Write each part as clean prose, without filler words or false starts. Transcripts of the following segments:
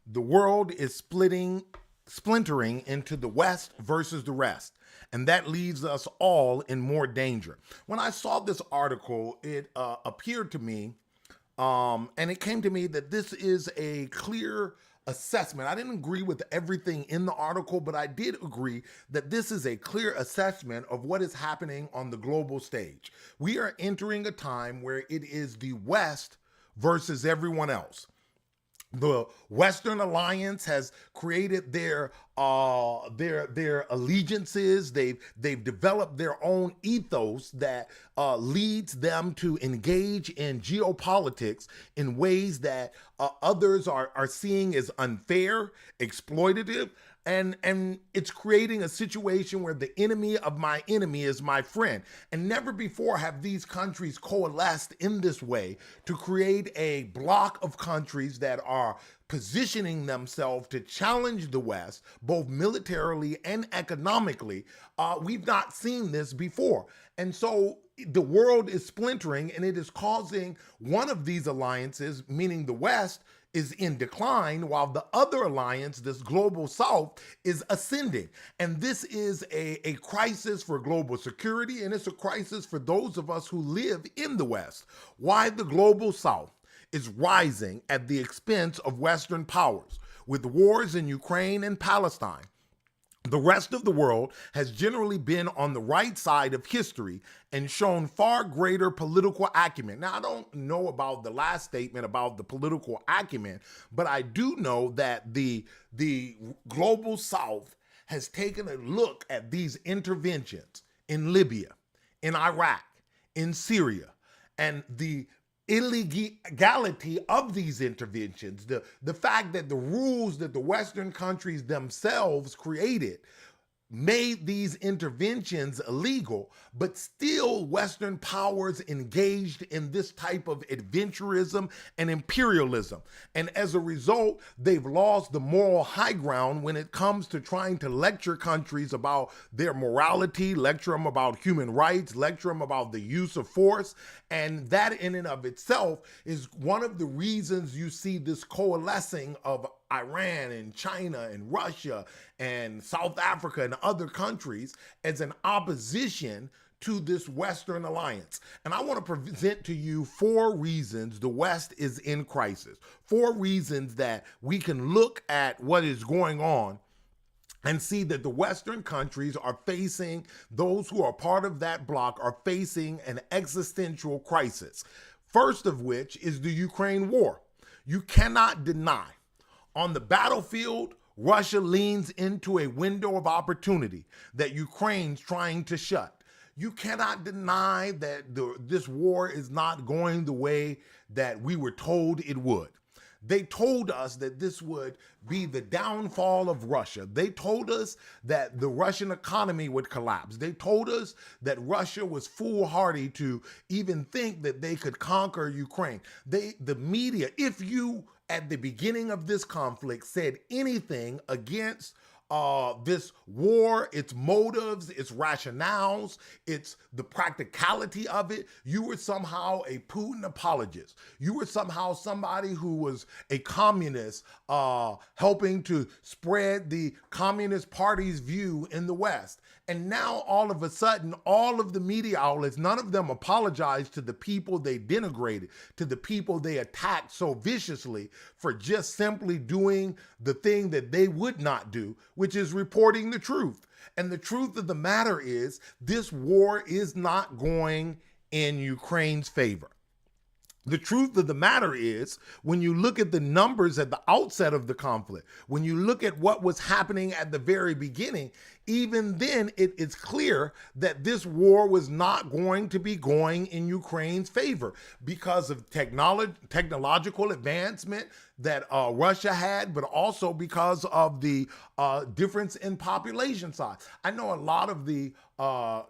The world is splintering into the West versus the rest. And that leaves us all in more danger. When I saw this article, it appeared to me, and it came to me that this is a clear assessment. I didn't agree with everything in the article, but I did agree that this is a clear assessment of what is happening on the global stage. We are entering a time where it is the West versus everyone else. The Western Alliance has created their allegiances. They've developed their own ethos that leads them to engage in geopolitics in ways that others are seeing as unfair, exploitative, and it's creating a situation where the enemy of my enemy is my friend. And never before have these countries coalesced in this way to create a block of countries that are positioning themselves to challenge the West, both militarily and economically. We've not seen this before. And so the world is splintering, and it is causing one of these alliances, meaning the West, is in decline, while the other alliance, this global South, is ascending. And this is a crisis for global security, and it's a crisis for those of us who live in the West. Why the global South is rising at the expense of Western powers, with wars in Ukraine and Palestine. The rest of the world has generally been on the right side of history and shown far greater political acumen. Now, I don't know about the last statement about the political acumen, but I do know that the global South has taken a look at these interventions in Libya, in Iraq, in Syria, and the illegality of these interventions, the fact that the rules that the Western countries themselves created made these interventions illegal, but still Western powers engaged in this type of adventurism and imperialism. And as a result, they've lost the moral high ground when it comes to trying to lecture countries about their morality, lecture them about human rights, lecture them about the use of force. And that in and of itself is one of the reasons you see this coalescing of Iran and China and Russia and South Africa and other countries as an opposition to this Western alliance. And I want to present to you 4 reasons the West is in crisis. 4 reasons that we can look at what is going on and see that the Western countries are facing, those who are part of that bloc are facing an existential crisis. First of which is the Ukraine war. You cannot deny on the battlefield, Russia leans into a window of opportunity that Ukraine's trying to shut. You cannot deny that this war is not going the way that we were told it would. They told us that this would be the downfall of Russia. They told us that the Russian economy would collapse. They told us that Russia was foolhardy to even think that they could conquer Ukraine. The media, if you at the beginning of this conflict said anything against this war, its motives, its rationales, its the practicality of it, you were somehow a Putin apologist. You were somehow somebody who was a communist, helping to spread the Communist Party's view in the West. And now all of a sudden, all of the media outlets, none of them apologized to the people they denigrated, to the people they attacked so viciously for just simply doing the thing that they would not do, which is reporting the truth. And the truth of the matter is, this war is not going in Ukraine's favor. The truth of the matter is, when you look at the numbers at the outset of the conflict, when you look at what was happening at the very beginning, even then it is clear that this war was not going to be going in Ukraine's favor because of technological advancement that Russia had, but also because of the difference in population size. I know a lot of the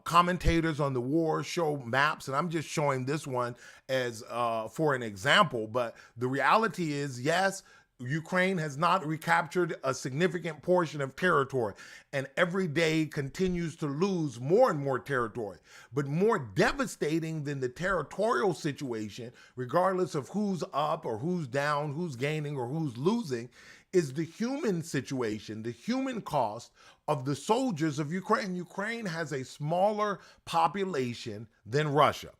commentators on the war show maps, and I'm just showing this one as for an example, but the reality is, yes, Ukraine has not recaptured a significant portion of territory and every day continues to lose more and more territory. But more devastating than the territorial situation, regardless of who's up or who's down, who's gaining or who's losing, is the human situation, the human cost of the soldiers of Ukraine. Ukraine has a smaller population than Russia.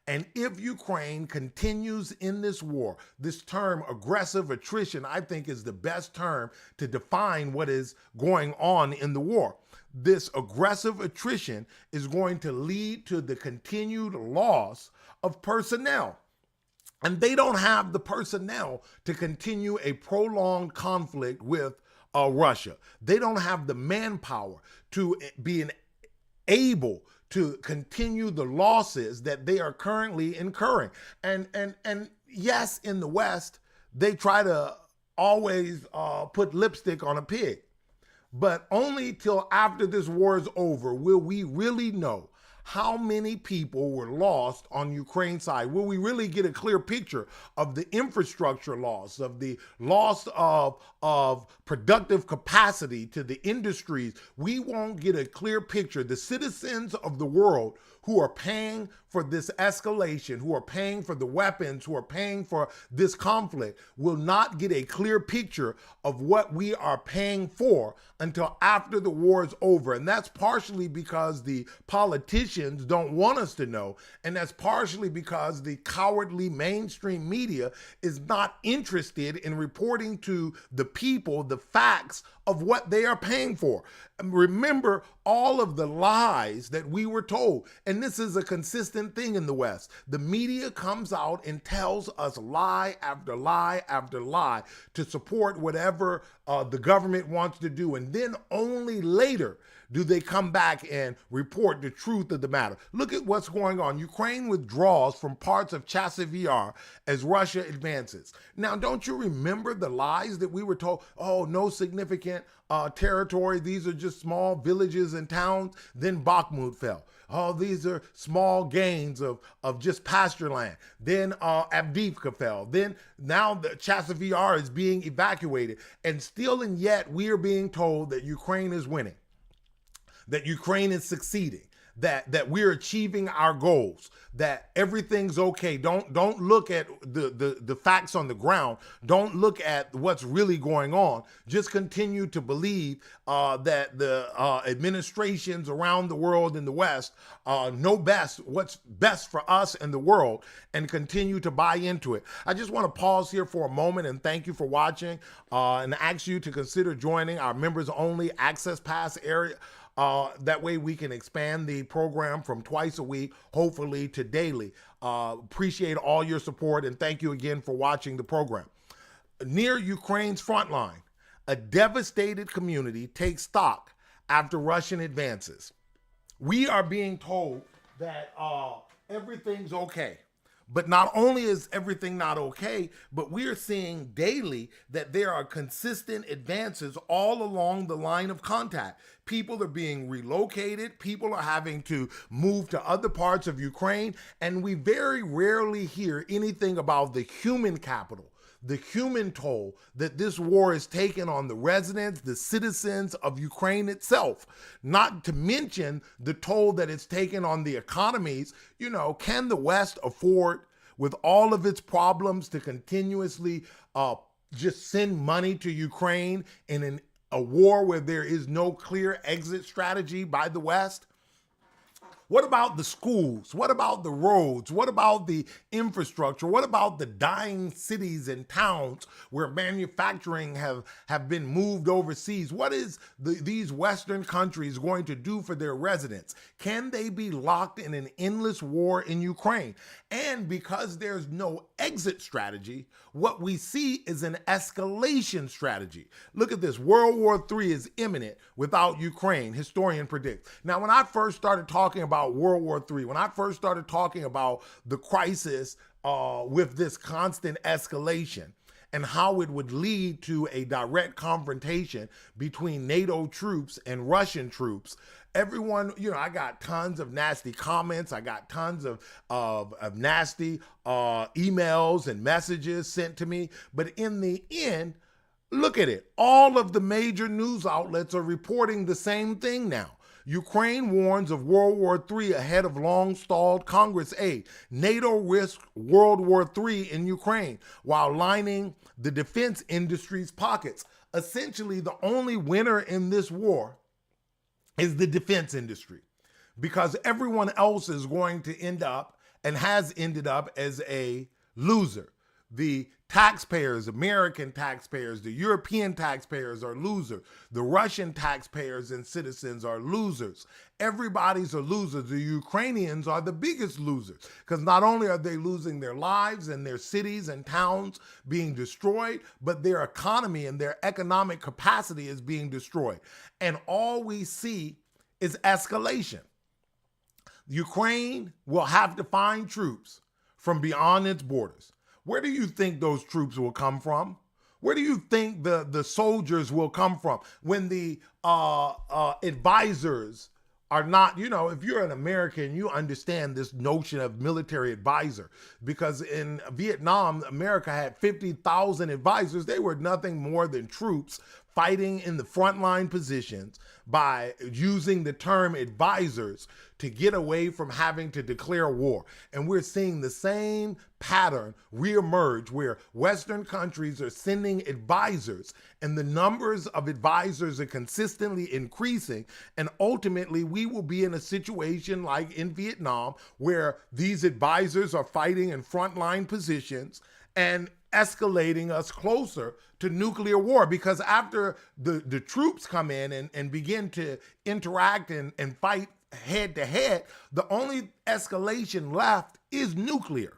And if Ukraine continues in this war, this term aggressive attrition, I think is the best term to define what is going on in the war. This aggressive attrition is going to lead to the continued loss of personnel. And they don't have the personnel to continue a prolonged conflict with Russia. They don't have the manpower to be able to continue the losses that they are currently incurring. And yes, in the West, they try to always put lipstick on a pig. But only till after this war is over will we really know how many people were lost on Ukraine's side. Will we really get a clear picture of the infrastructure loss, of the loss of productive capacity to the industries? We won't get a clear picture. The citizens of the world who are paying for this escalation, who are paying for the weapons, who are paying for this conflict, will not get a clear picture of what we are paying for until after the war is over. And that's partially because the politicians don't want us to know. And that's partially because the cowardly mainstream media is not interested in reporting to the people the facts of what they are paying for. Remember all of the lies that we were told. And this is a consistent thing in the West. The media comes out and tells us lie after lie after lie to support whatever the government wants to do. And then only later do they come back and report the truth of the matter. Look at what's going on. Ukraine withdraws from parts of Chasiv Yar as Russia advances. Now, don't you remember the lies that we were told? Oh, no significant territory. These are just small villages and towns. Then Bakhmut fell. Oh, these are small gains of just pasture land. Then Avdiivka fell. Then now the Chasiv Yar is being evacuated. And still and yet we are being told that Ukraine is winning, that Ukraine is succeeding, that we're achieving our goals, that everything's okay. Don't look at the facts on the ground. Don't look at what's really going on. Just continue to believe that the administrations around the world in the West know best what's best for us and the world, and continue to buy into it. I just want to pause here for a moment and thank you for watching and ask you to consider joining our members only Access Pass area. That way we can expand the program from twice a week, hopefully to daily. Appreciate all your support and thank you again for watching the program. Near Ukraine's front line, a devastated community takes stock after Russian advances. We are being told that everything's okay. But not only is everything not okay, but we're seeing daily that there are consistent advances all along the line of contact. People are being relocated. People are having to move to other parts of Ukraine. And we very rarely hear anything about the human capital, the human toll that this war has taken on the residents, the citizens of Ukraine itself, not to mention the toll that it's taken on the economies. You know, can the West afford, with all of its problems, to continuously just send money to Ukraine in a war where there is no clear exit strategy by the West? What about the schools? What about the roads? What about the infrastructure? What about the dying cities and towns where manufacturing have been moved overseas? What is these Western countries going to do for their residents? Can they be locked in an endless war in Ukraine? And because there's no exit strategy, what we see is an escalation strategy. Look at this. World War III is imminent without Ukraine, historian predicts. Now, when I first started talking about World War III, when I first started talking about the crisis with this constant escalation and how it would lead to a direct confrontation between NATO troops and Russian troops, everyone, you know, I got tons of nasty comments. I got tons of nasty emails and messages sent to me. But in the end, look at it. All of the major news outlets are reporting the same thing now. Ukraine warns of World War III ahead of long-stalled Congress aid. NATO risks World War III in Ukraine while lining the defense industry's pockets. essentially the only winner in this war is the defense industry, because everyone else is going to end up and has ended up as a loser. The taxpayers, American taxpayers, the European taxpayers are losers. The Russian taxpayers and citizens are losers. Everybody's a loser. The Ukrainians are the biggest losers, because not only are they losing their lives and their cities and towns being destroyed, but their economy and their economic capacity is being destroyed. And all we see is escalation. Ukraine will have to find troops from beyond its borders. Where do you think those troops will come from? Where do you think the soldiers will come from when the advisors are not, if you're an American, you understand this notion of military advisor, because in Vietnam, America had 50,000 advisors. They were nothing more than troops fighting in the frontline positions by using the term advisors to get away from having to declare war. And we're seeing the same pattern reemerge, where Western countries are sending advisors, and the numbers of advisors are consistently increasing. And ultimately, we will be in a situation like in Vietnam, where these advisors are fighting in frontline positions and escalating us closer to nuclear war. Because after the troops come in and begin to interact and fight head to head, the only escalation left is nuclear.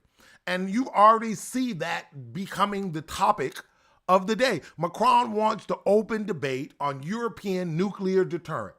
And you already see that becoming the topic of the day. Macron wants to open debate on European nuclear deterrent.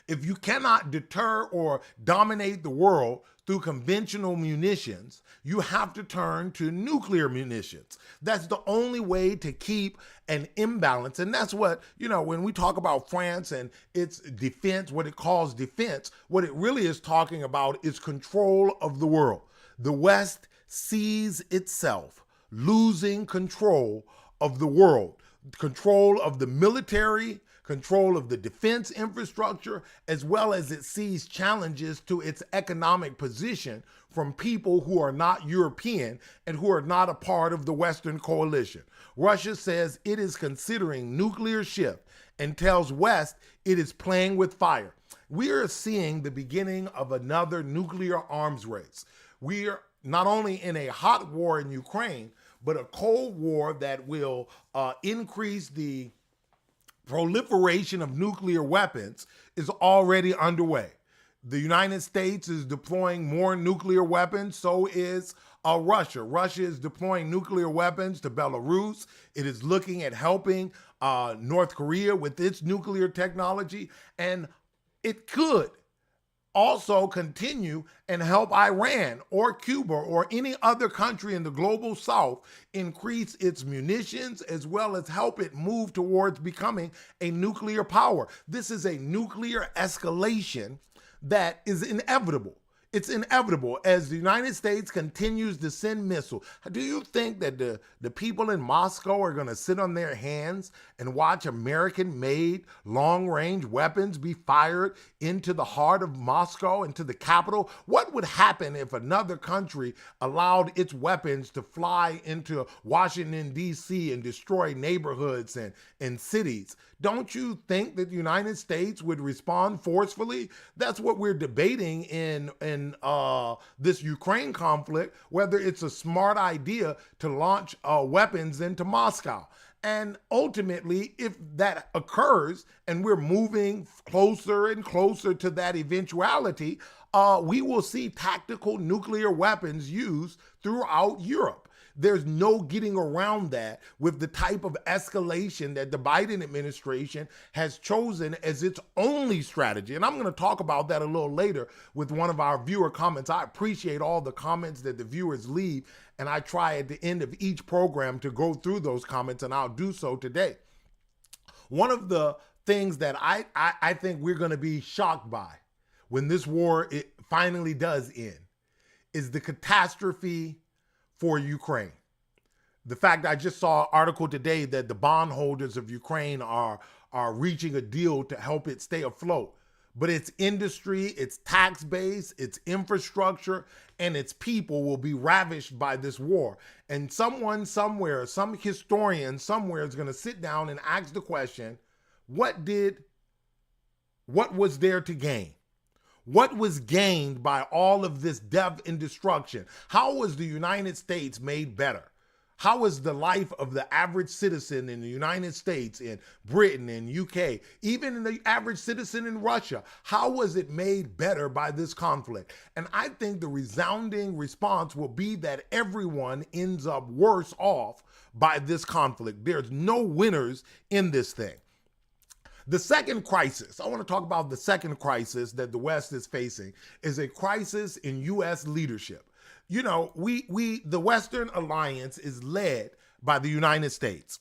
If you cannot deter or dominate the world through conventional munitions, you have to turn to nuclear munitions. That's the only way to keep an imbalance. And that's what, when we talk about France and its defense, what it calls defense, what it really is talking about is control of the world. The West sees itself losing control of the world, control of the military, control of the defense infrastructure, as well as it sees challenges to its economic position from people who are not European and who are not a part of the Western coalition. Russia says it is considering nuclear shift and tells West it is playing with fire. We are seeing the beginning of another nuclear arms race. We are not only in a hot war in Ukraine, but a cold war that will increase the proliferation of nuclear weapons is already underway. The United States is deploying more nuclear weapons, so is Russia. Russia is deploying nuclear weapons to Belarus. It is looking at helping North Korea with its nuclear technology, and it could also continue and help Iran or Cuba or any other country in the global south increase its munitions, as well as help it move towards becoming a nuclear power. This is a nuclear escalation that is inevitable. It's inevitable as the United States continues to send missiles. Do you think that the people in Moscow are going to sit on their hands and watch American-made long-range weapons be fired into the heart of Moscow, into the capital? What would happen if another country allowed its weapons to fly into Washington, D.C. and destroy neighborhoods and cities? Don't you think that the United States would respond forcefully? That's what we're debating in this Ukraine conflict, whether it's a smart idea to launch weapons into Moscow. And ultimately, if that occurs and we're moving closer and closer to that eventuality, we will see tactical nuclear weapons used throughout Europe. There's no getting around that with the type of escalation that the Biden administration has chosen as its only strategy. And I'm going to talk about that a little later with one of our viewer comments. I appreciate all the comments that the viewers leave, and I try at the end of each program to go through those comments, and I'll do so today. One of the things that I think we're going to be shocked by when this war it finally does end is the catastrophe for Ukraine. The fact I just saw an article today that the bondholders of Ukraine are reaching a deal to help it stay afloat. but its industry, its tax base, its infrastructure, and its people will be ravished by this war. And someone somewhere, some historian somewhere is going to sit down and ask the question, what was there to gain? What was gained by all of this death and destruction? How was the United States made better? How was the life of the average citizen in the United States, in Britain, in UK, even in the average citizen in Russia, how was it made better by this conflict? And I think the resounding response will be that everyone ends up worse off by this conflict. There's no winners in this thing. The second crisis, I want to talk about the second crisis that the West is facing, is a crisis in U.S. leadership. You know, the Western Alliance is led by the United States.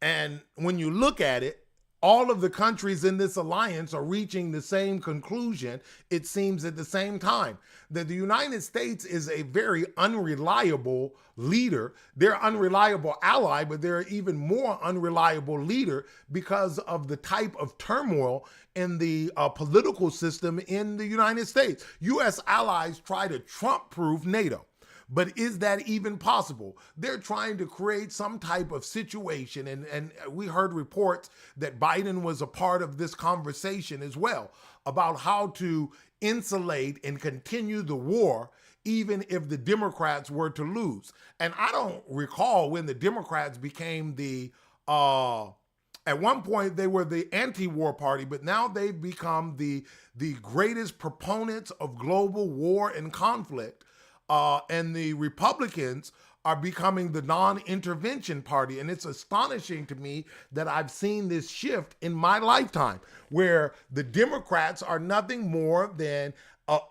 And when you look at it, all of the countries in this alliance are reaching the same conclusion, it seems, at the same time, that the United States is a very unreliable leader. They're unreliable ally, but they're even more unreliable leader because of the type of turmoil in the political system in the United States. U.S. allies try to Trump-proof NATO. But is that even possible? They're trying to create some type of situation, and we heard reports that Biden was a part of this conversation as well, about how to insulate and continue the war even if the Democrats were to lose. And I don't recall when the Democrats became at one point they were the anti-war party, but now they've become the greatest proponents of global war and conflict. And the Republicans are becoming the non-intervention party. And it's astonishing to me that I've seen this shift in my lifetime, where the Democrats are nothing more than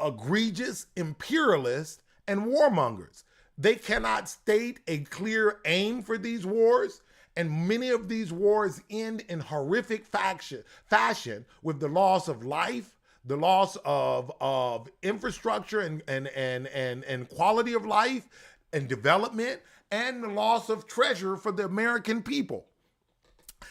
egregious imperialists and warmongers. They cannot state a clear aim for these wars. And many of these wars end in horrific fashion with the loss of life, the loss of infrastructure and quality of life and development, and the loss of treasure for the American people.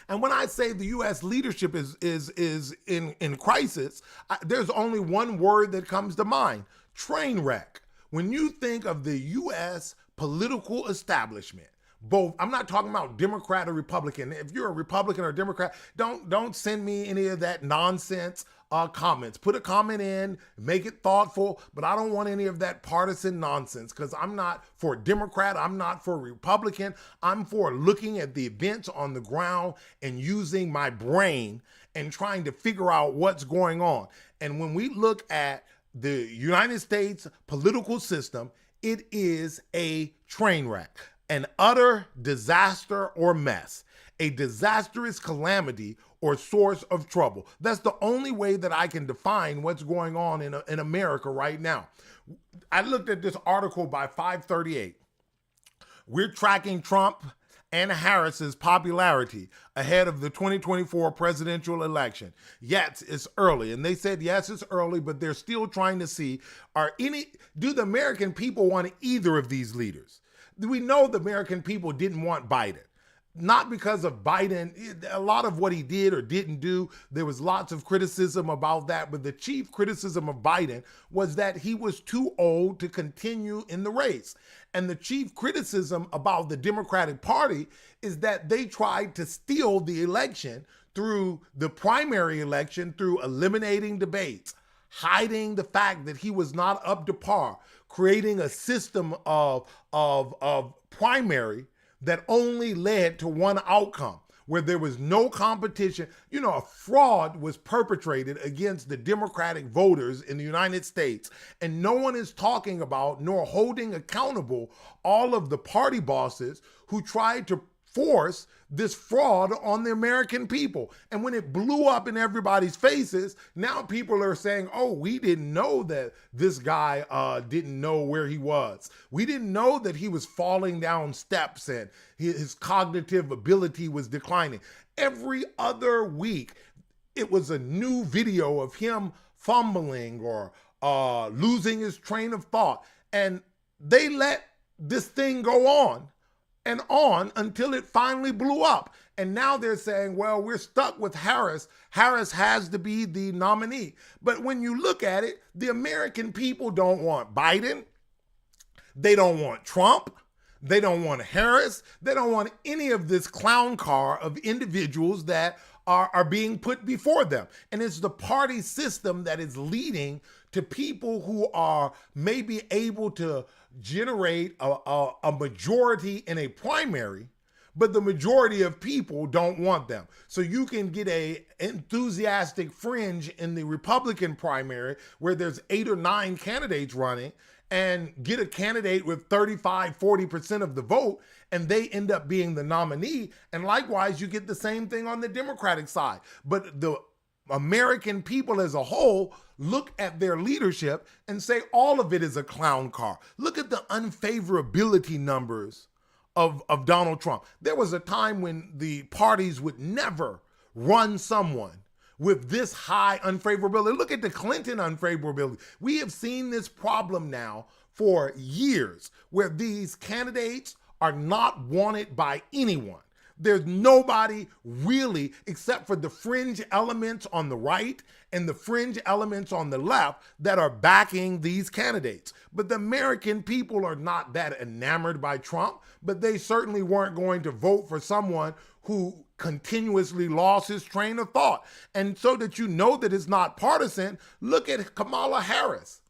And when I say the U.S. leadership is in crisis, there's only one word that comes to mind: train wreck. When you think of the U.S. political establishment, both, I'm not talking about Democrat or Republican. If you're a Republican or Democrat, don't send me any of that nonsense comments. Put a comment in, make it thoughtful, but I don't want any of that partisan nonsense, because I'm not for Democrat, I'm not for Republican. I'm for looking at the events on the ground and using my brain and trying to figure out what's going on. And when we look at the United States political system, it is a train wreck, an utter disaster or mess, a disastrous calamity or source of trouble. That's the only way that I can define what's going on in America right now. I looked at this article by 538. We're tracking Trump and Harris's popularity ahead of the 2024 presidential election. Yes, it's early. And they said, yes, it's early, but they're still trying to see, do the American people want either of these leaders? We know the American people didn't want Biden. Not because of Biden, a lot of what he did or didn't do, there was lots of criticism about that, but the chief criticism of Biden was that he was too old to continue in the race. And the chief criticism about the Democratic Party is that they tried to steal the election through the primary election, through eliminating debates, hiding the fact that he was not up to par, creating a system of primary that only led to one outcome, where there was no competition. You know, a fraud was perpetrated against the Democratic voters in the United States, and no one is talking about nor holding accountable all of the party bosses who tried to force this fraud on the American people. And when it blew up in everybody's faces, now people are saying, oh, we didn't know that this guy didn't know where he was. We didn't know that he was falling down steps and his cognitive ability was declining. Every other week, it was a new video of him fumbling or losing his train of thought. And they let this thing go on and on until it finally blew up. And now they're saying, well, we're stuck with Harris. Harris has to be the nominee. But when you look at it, the American people don't want Biden. They don't want Trump. They don't want Harris. They don't want any of this clown car of individuals that are being put before them. And it's the party system that is leading to people who are maybe able to generate a majority in a primary, but the majority of people don't want them. So you can get a enthusiastic fringe in the Republican primary where there's 8 or 9 candidates running, and get a candidate with 35, 40% of the vote, and they end up being the nominee. And likewise, you get the same thing on the Democratic side. But the American people as a whole look at their leadership and say all of it is a clown car. Look at the unfavorability numbers of Donald Trump. There was a time when the parties would never run someone with this high unfavorability. Look at the Clinton unfavorability. We have seen this problem now for years where these candidates are not wanted by anyone. There's nobody really, except for the fringe elements on the right and the fringe elements on the left, that are backing these candidates. But the American people are not that enamored by Trump, but they certainly weren't going to vote for someone who continuously lost his train of thought. And so that you know that it's not partisan, look at Kamala Harris.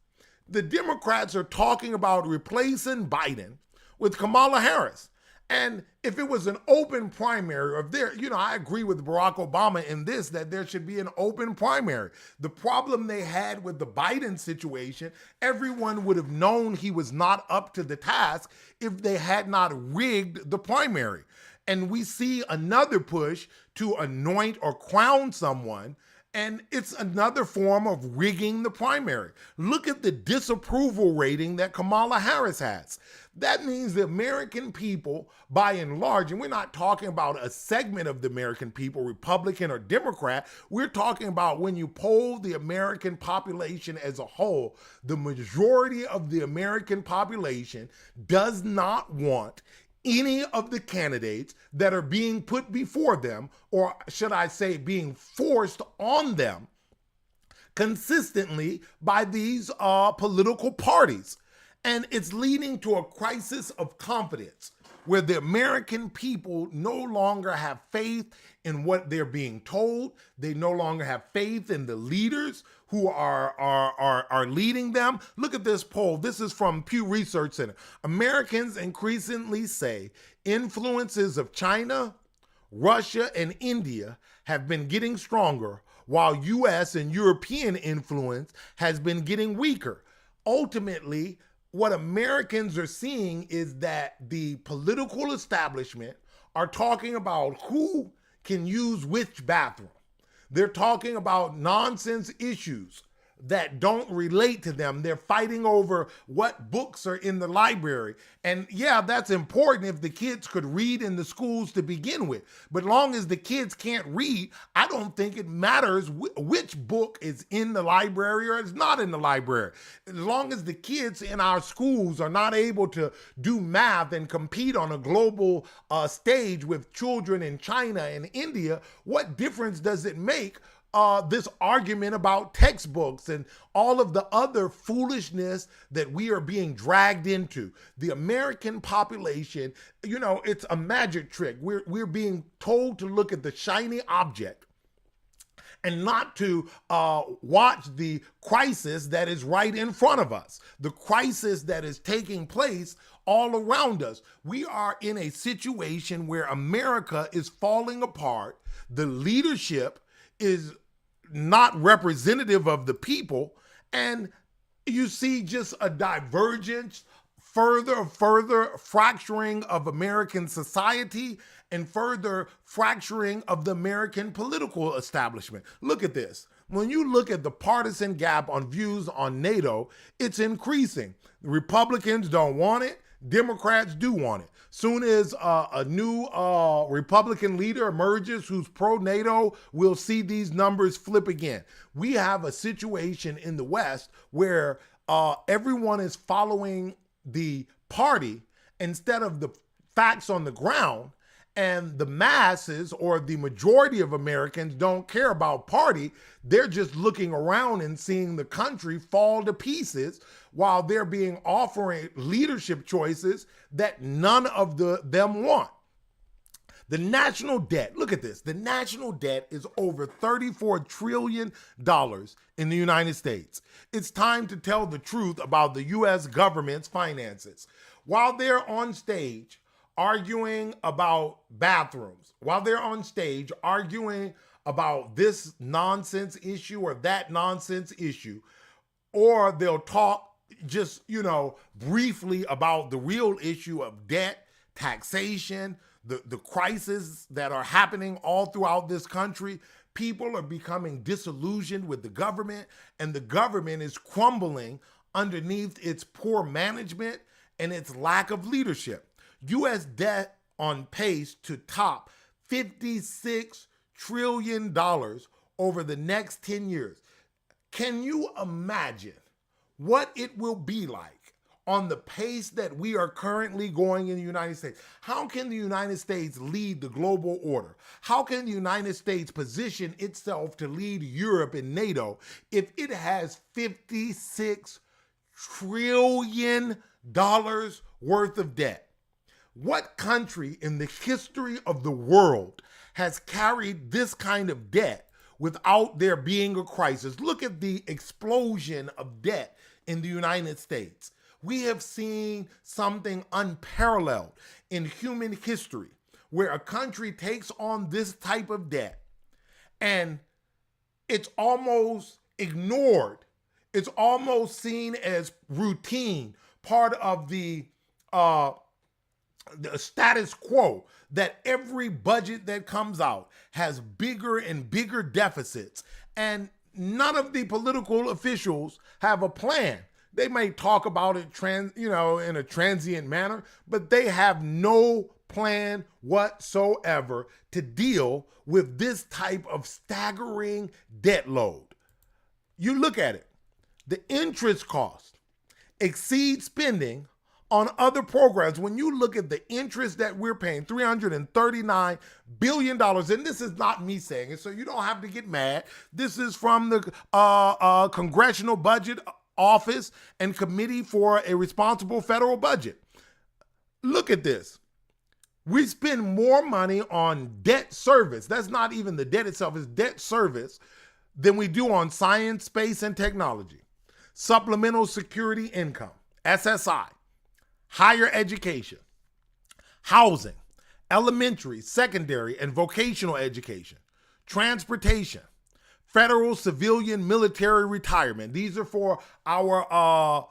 The Democrats are talking about replacing Biden with Kamala Harris. And if it was an open primary, or if there, I agree with Barack Obama in this, that there should be an open primary. The problem they had with the Biden situation, everyone would have known he was not up to the task if they had not rigged the primary. And we see another push to anoint or crown someone, and it's another form of rigging the primary. Look at the disapproval rating that Kamala Harris has. That means the American people, by and large, and we're not talking about a segment of the American people, Republican or Democrat, we're talking about when you poll the American population as a whole, the majority of the American population does not want any of the candidates that are being put before them, or should I say being forced on them consistently by these political parties. And it's leading to a crisis of confidence where the American people no longer have faith in what they're being told. They no longer have faith in the leaders who are leading them. Look at this poll. This is from Pew Research Center. Americans increasingly say influences of China, Russia, and India have been getting stronger, while U.S. and European influence has been getting weaker. Ultimately, what Americans are seeing is that the political establishment are talking about who can use which bathroom. They're talking about nonsense issues that don't relate to them. They're fighting over what books are in the library. And yeah, that's important if the kids could read in the schools to begin with. But long as the kids can't read, I don't think it matters which book is in the library or is not in the library. As long as the kids in our schools are not able to do math and compete on a global stage with children in China and India, what difference does it make this argument about textbooks and all of the other foolishness that we are being dragged into? The American population, it's a magic trick. We're being told to look at the shiny object and not to watch the crisis that is right in front of us, the crisis that is taking place all around us. We are in a situation where America is falling apart. The leadership is not representative of the people, and you see just a divergence, further fracturing of American society and further fracturing of the American political establishment. Look at this. When you look at the partisan gap on views on NATO, it's increasing. The Republicans don't want it. Democrats do want it. Soon as a new Republican leader emerges who's pro-NATO, we'll see these numbers flip again. We have a situation in the West where everyone is following the party instead of the facts on the ground, And the masses, or the majority of Americans, don't care about party. They're just looking around and seeing the country fall to pieces while they're being offering leadership choices that none of them want. The national debt, look at this. The national debt is over $34 trillion in the United States. It's time to tell the truth about the U.S. government's finances. While they're on stage arguing about bathrooms, while they're on stage arguing about this nonsense issue or that nonsense issue, or they'll talk just, briefly about the real issue of debt, taxation, the crises that are happening all throughout this country. People are becoming disillusioned with the government, and the government is crumbling underneath its poor management and its lack of leadership. U.S. debt on pace to top $56 trillion over the next 10 years. Can you imagine what it will be like on the pace that we are currently going in the United States? How can the United States lead the global order? How can the United States position itself to lead Europe and NATO if it has $56 trillion worth of debt? What country in the history of the world has carried this kind of debt without there being a crisis? Look at the explosion of debt in the United States. We have seen something unparalleled in human history, where a country takes on this type of debt and it's almost ignored. It's almost seen as routine, part of the status quo, that every budget that comes out has bigger and bigger deficits, and none of the political officials have a plan. They may talk about it in a transient manner, but they have no plan whatsoever to deal with this type of staggering debt load. You look at it, the interest cost exceeds spending on other programs. When you look at the interest that we're paying, $339 billion, and this is not me saying it, so you don't have to get mad. This is from the Congressional Budget Office and Committee for a Responsible Federal Budget. Look at this. We spend more money on debt service. That's not even the debt itself, it's debt service, than we do on science, space, and technology, supplemental security income, SSI, higher education, housing, elementary, secondary, and vocational education, transportation, federal, civilian, military retirement. These are for our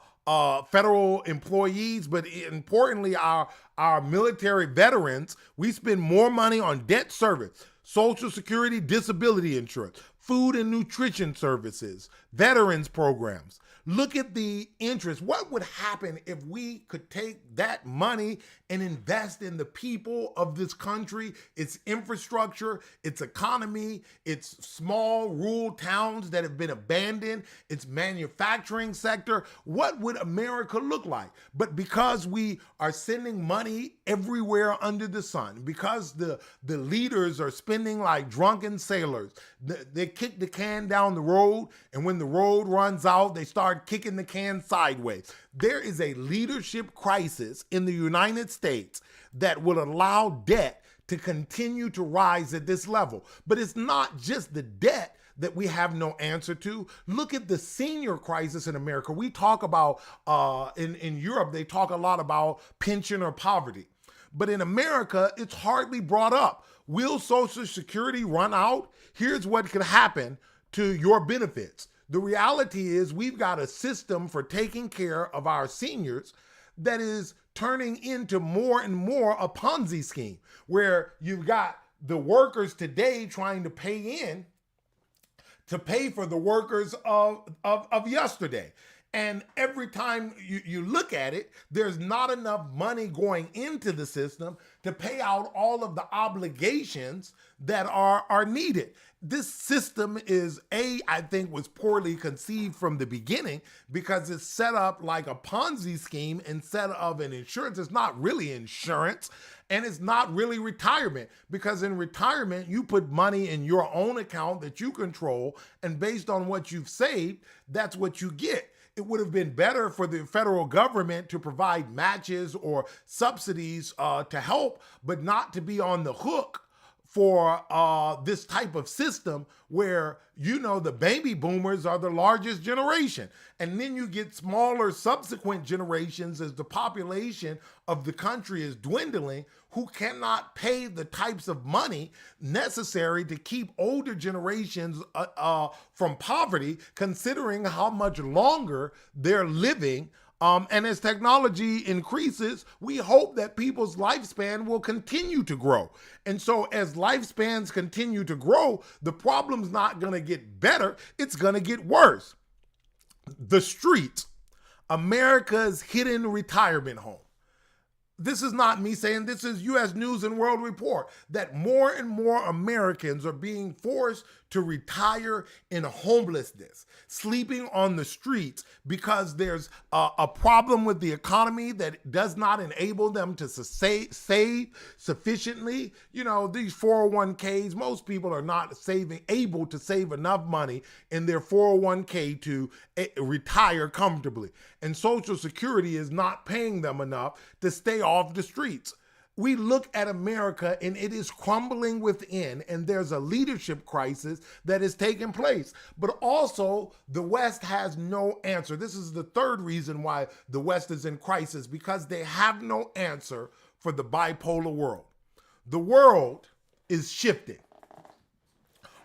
federal employees, but importantly, our military veterans. We spend more money on debt service, Social Security, disability insurance, food and nutrition services, veterans programs. Look at the interest. What would happen if we could take that money and invest in the people of this country, its infrastructure, its economy, its small rural towns that have been abandoned, its manufacturing sector? What would America look like? But because we are sending money everywhere under the sun, because the leaders are spending like drunken sailors, they kick the can down the road, and when the road runs out, they start kicking the can sideways. There is a leadership crisis in the United States that will allow debt to continue to rise at this level. But it's not just the debt that we have no answer to. Look at the senior crisis in America. We talk about, in Europe, they talk a lot about pension or poverty. But in America, it's hardly brought up. Will Social Security run out? Here's what could happen to your benefits. The reality is we've got a system for taking care of our seniors that is turning into more and more a Ponzi scheme, where you've got the workers today trying to pay for the workers of yesterday. And every time you look at it, there's not enough money going into the system to pay out all of the obligations that are needed. This system I think was poorly conceived from the beginning because it's set up like a Ponzi scheme instead of an insurance. It's not really insurance, and it's not really retirement, because in retirement, you put money in your own account that you control, and based on what you've saved, that's what you get. It would have been better for the federal government to provide matches or subsidies to help, but not to be on the hook for this type of system where, the baby boomers are the largest generation. And then you get smaller subsequent generations as the population of the country is dwindling, who cannot pay the types of money necessary to keep older generations from poverty, considering how much longer they're living. And as technology increases, we hope that people's lifespan will continue to grow. And so as lifespans continue to grow, the problem's not going to get better, it's going to get worse. The streets, America's hidden retirement home. This is not me saying, this is U.S. News and World Report, that more and more Americans are being forced to retire in homelessness, sleeping on the streets because there's a problem with the economy that does not enable them to save sufficiently. These 401ks, most people are not able to save enough money in their 401k to retire comfortably. And Social Security is not paying them enough to stay off the streets. We look at America and it is crumbling within, and there's a leadership crisis that is taking place. But also, the West has no answer. This is the third reason why the West is in crisis, because they have no answer for the bipolar world. The world is shifting.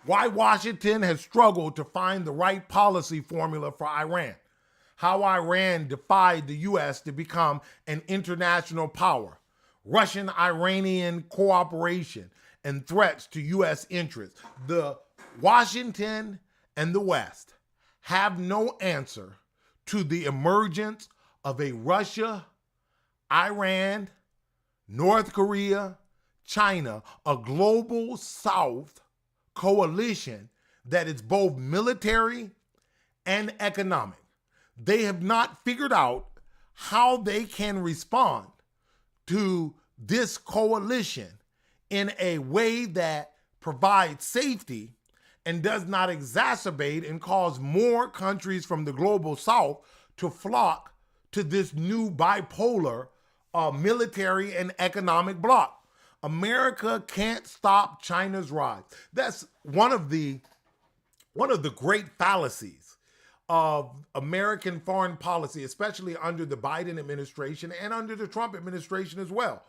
Why Washington has struggled to find the right policy formula for Iran. How Iran defied the U.S. to become an international power. Russian-Iranian cooperation and threats to U.S. interests. The Washington and the West have no answer to the emergence of a Russia, Iran, North Korea, China, a global South coalition that is both military and economic. They have not figured out how they can respond to this coalition in a way that provides safety and does not exacerbate and cause more countries from the global South to flock to this new bipolar military and economic bloc. America can't stop China's rise. That's one of the great fallacies of American foreign policy, especially under the Biden administration and under the Trump administration as well,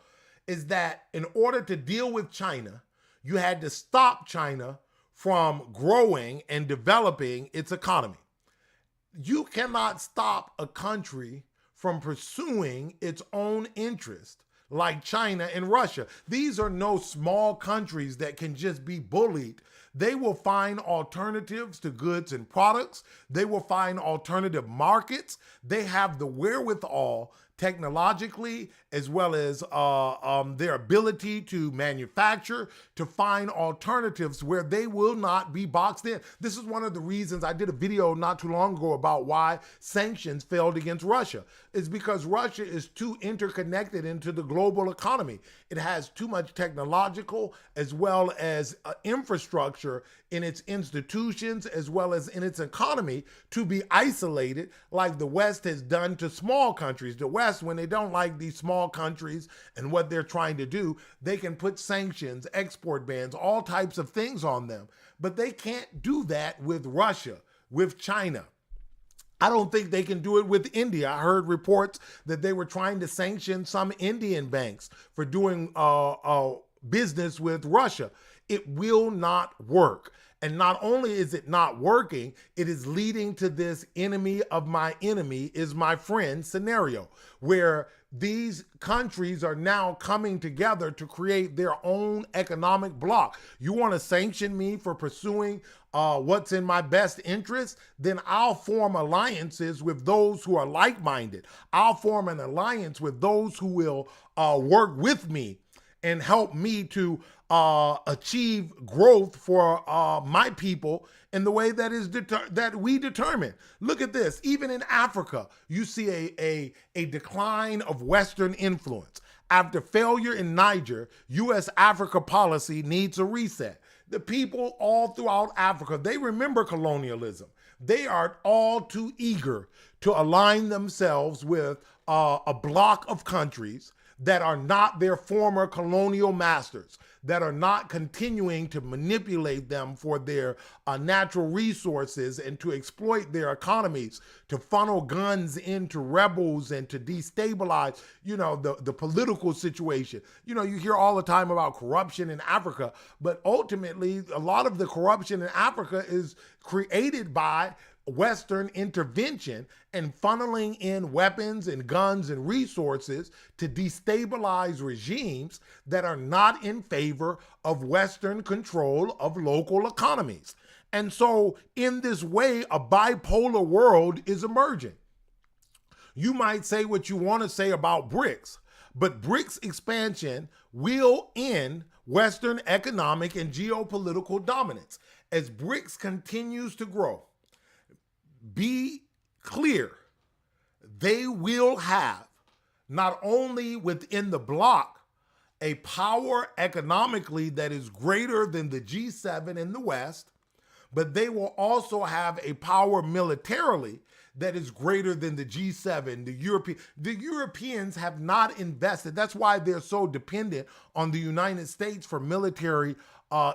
is that in order to deal with China, you had to stop China from growing and developing its economy. You cannot stop a country from pursuing its own interest like China and Russia. These are no small countries that can just be bullied. They will find alternatives to goods and products. They will find alternative markets. They have the wherewithal technologically, as well as their ability to manufacture, to find alternatives where they will not be boxed in. This is one of the reasons I did a video not too long ago about why sanctions failed against Russia. It's because Russia is too interconnected into the global economy. It has too much technological as well as infrastructure in its institutions as well as in its economy to be isolated like the West has done to small countries. The West, when they don't like these small countries and what they're trying to do, they can put sanctions, export bans, all types of things on them. But they can't do that with Russia, with China. I don't think they can do it with India. I heard reports that they were trying to sanction some Indian banks for doing business with Russia. It will not work. And not only is it not working, it is leading to this enemy of my enemy is my friend scenario, where these countries are now coming together to create their own economic bloc. You want to sanction me for pursuing what's in my best interest? Then I'll form alliances with those who are like-minded. I'll form an alliance with those who will work with me and help me to achieve growth for my people in the way that is that we determine. Look at this. Even in Africa, you see a decline of Western influence. After failure in Niger, U.S. Africa policy needs a reset. The people all throughout Africa, they remember colonialism. They are all too eager to align themselves with a block of countries that are not their former colonial masters, that are not continuing to manipulate them for their natural resources and to exploit their economies, to funnel guns into rebels and to destabilize, the political situation. You hear all the time about corruption in Africa, but ultimately a lot of the corruption in Africa is created by Western intervention and funneling in weapons and guns and resources to destabilize regimes that are not in favor of Western control of local economies. And so in this way, a bipolar world is emerging. You might say what you want to say about BRICS, but BRICS expansion will end Western economic and geopolitical dominance. As BRICS continues to grow, be clear, they will have not only within the bloc a power economically that is greater than the G7 in the West, but they will also have a power militarily that is greater than the G7, the Europeans have not invested. That's why they're so dependent on the United States for military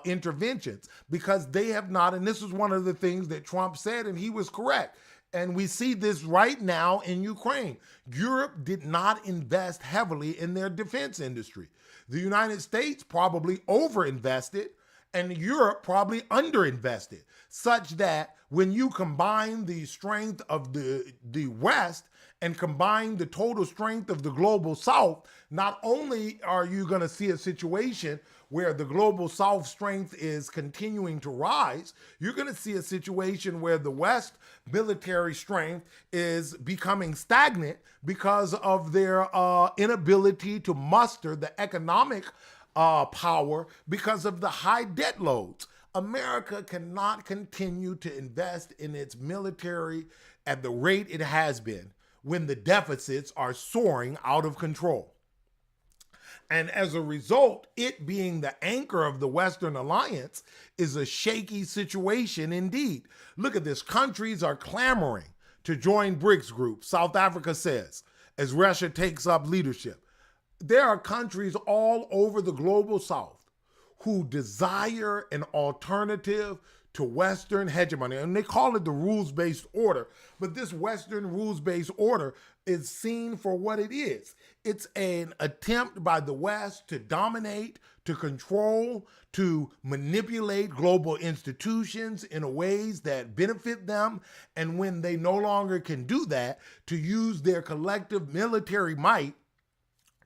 interventions, because they have not, and this is one of the things that Trump said, and he was correct. And we see this right now in Ukraine. Europe did not invest heavily in their defense industry. The United States probably overinvested, and Europe probably underinvested, such that when you combine the strength of the West and combine the total strength of the global South, not only are you going to see a situation where the global South strength is continuing to rise, you're going to see a situation where the West military strength is becoming stagnant because of their inability to muster the economic power because of the high debt loads. America cannot continue to invest in its military at the rate it has been when the deficits are soaring out of control. And as a result, it being the anchor of the Western alliance is a shaky situation indeed. Look at this. Countries are clamoring to join BRICS group, South Africa says, as Russia takes up leadership. There are countries all over the global South who desire an alternative to Western hegemony. And they call it the rules-based order. But this Western rules-based order is seen for what it is. It's an attempt by the West to dominate, to control, to manipulate global institutions in ways that benefit them. And when they no longer can do that, to use their collective military might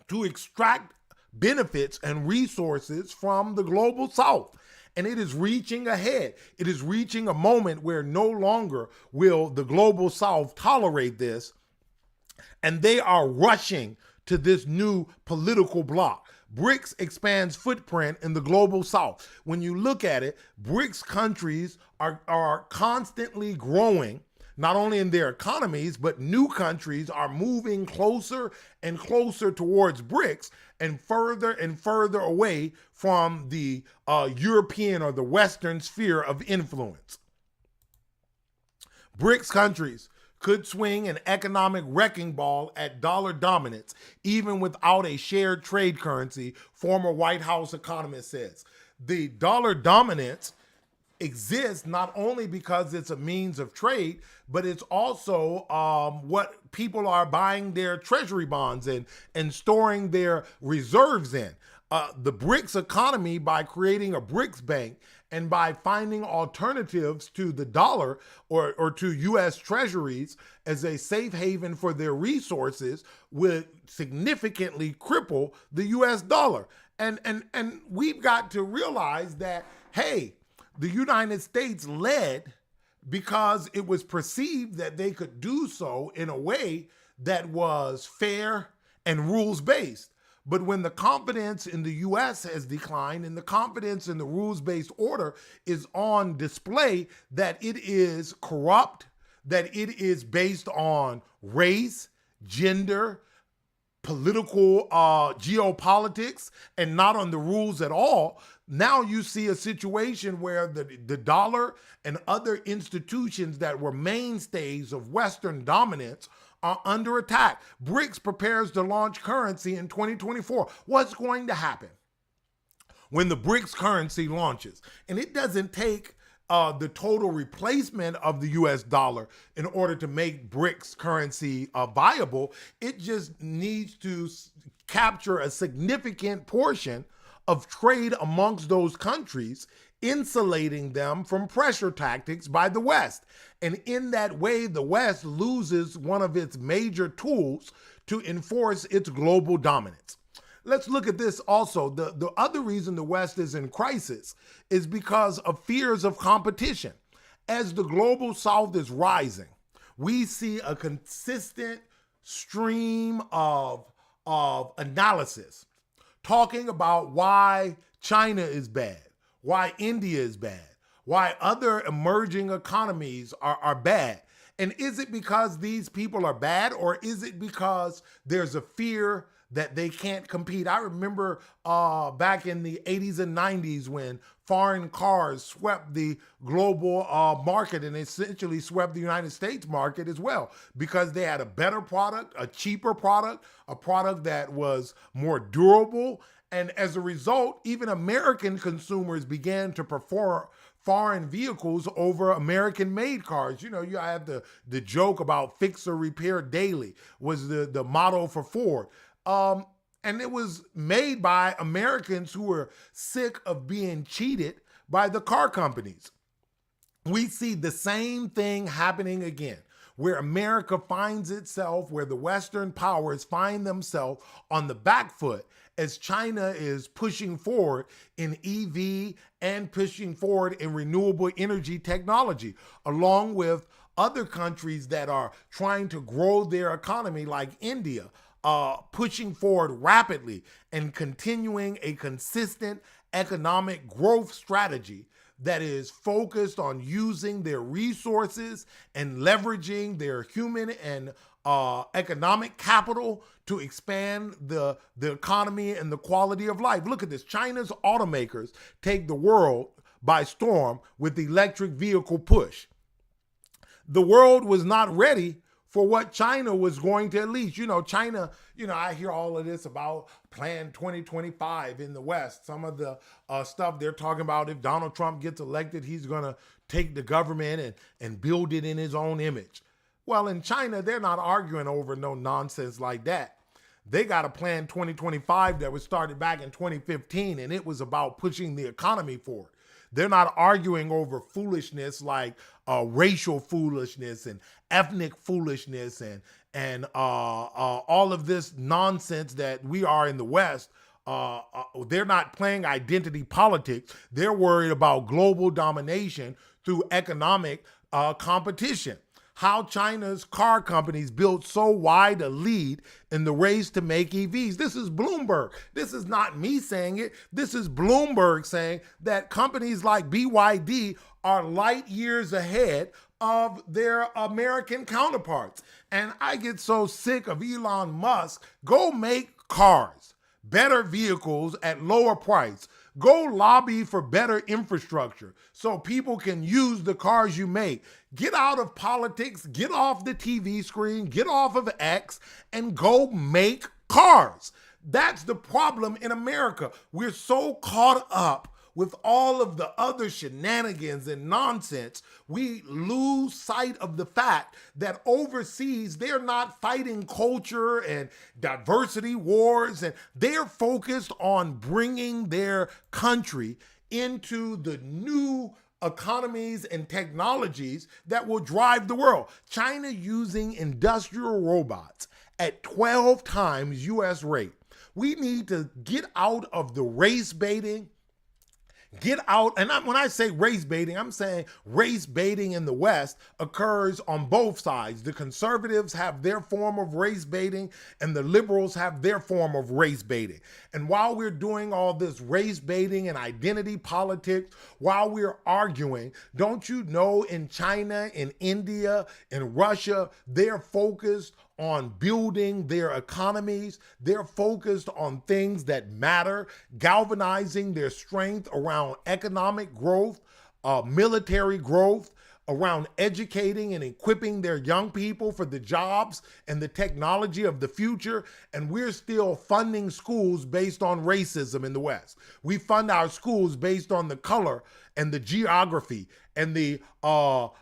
to extract benefits and resources from the global South. And it is reaching ahead. It is reaching a moment where no longer will the global South tolerate this. And they are rushing to this new political bloc. BRICS expands footprint in the global South. When you look at it, BRICS countries are constantly growing, not only in their economies, but new countries are moving closer and closer towards BRICS and further away from the European or the Western sphere of influence. BRICS countries could swing an economic wrecking ball at dollar dominance, even without a shared trade currency, former White House economist says. The dollar dominance exists not only because it's a means of trade, but it's also what people are buying their treasury bonds and storing their reserves in. the BRICS economy by creating a BRICS bank and by finding alternatives to the dollar or to U.S. treasuries as a safe haven for their resources would significantly cripple the U.S. dollar. And we've got to realize that, hey, the United States led because it was perceived that they could do so in a way that was fair and rules-based. But when the confidence in the U.S. has declined and the confidence in the rules-based order is on display, that it is corrupt, that it is based on race, gender, political geopolitics, and not on the rules at all, now you see a situation where the dollar and other institutions that were mainstays of Western dominance are under attack. BRICS prepares to launch currency in 2024. What's going to happen when the BRICS currency launches? And it doesn't take the total replacement of the US dollar in order to make BRICS currency viable. It just needs to capture a significant portion of trade amongst those countries, insulating them from pressure tactics by the West. And in that way, the West loses one of its major tools to enforce its global dominance. Let's look at this also. The other reason the West is in crisis is because of fears of competition. As the global South is rising, we see a consistent stream of analysis talking about why China is bad, why India is bad, why other emerging economies are bad. And is it because these people are bad, or is it because there's a fear that they can't compete? I remember back in the 80s and 90s when foreign cars swept the global market and essentially swept the United States market as well, because they had a better product, a cheaper product, a product that was more durable. And as a result, even American consumers began to prefer foreign vehicles over American-made cars. You know, you had the joke about fix or repair daily was the motto for Ford. And it was made by Americans who were sick of being cheated by the car companies. We see the same thing happening again, where America finds itself, where the Western powers find themselves on the back foot as China is pushing forward in EV and pushing forward in renewable energy technology, along with other countries that are trying to grow their economy like India, pushing forward rapidly and continuing a consistent economic growth strategy that is focused on using their resources and leveraging their human and economic capital to expand the economy and the quality of life. Look at this. China's automakers take the world by storm with the electric vehicle push. The world was not ready for what China was going to unleash. China, I hear all of this about Plan 2025 in the West. Some of the stuff they're talking about, if Donald Trump gets elected, he's going to take the government and build it in his own image. Well, in China, they're not arguing over no nonsense like that. They got a Plan 2025 that was started back in 2015, and it was about pushing the economy forward. They're not arguing over foolishness like racial foolishness and ethnic foolishness and all of this nonsense that we are in the West. They're not playing identity politics. They're worried about global domination through economic competition. How China's car companies built so wide a lead in the race to make EVs. This is Bloomberg. This is not me saying it. This is Bloomberg saying that companies like BYD are light years ahead of their American counterparts. And I get so sick of Elon Musk. Go make cars, better vehicles at lower price. Go lobby for better infrastructure so people can use the cars you make. Get out of politics, get off the TV screen, get off of X, and go make cars. That's the problem in America. We're so caught up with all of the other shenanigans and nonsense, we lose sight of the fact that overseas, they're not fighting culture and diversity wars, and they're focused on bringing their country into the new economies and technologies that will drive the world. China using industrial robots at 12 times US rate. We need to get out of the race baiting. Get out, and when I say race baiting, I'm saying race baiting in the West occurs on both sides. The conservatives have their form of race baiting, and the liberals have their form of race baiting. And while we're doing all this race baiting and identity politics, while we're arguing, don't you know in China, in India, in Russia, they're focused on building their economies. They're focused on things that matter, galvanizing their strength around economic growth, military growth, around educating and equipping their young people for the jobs and the technology of the future. And we're still funding schools based on racism in the West. We fund our schools based on the color and the geography and the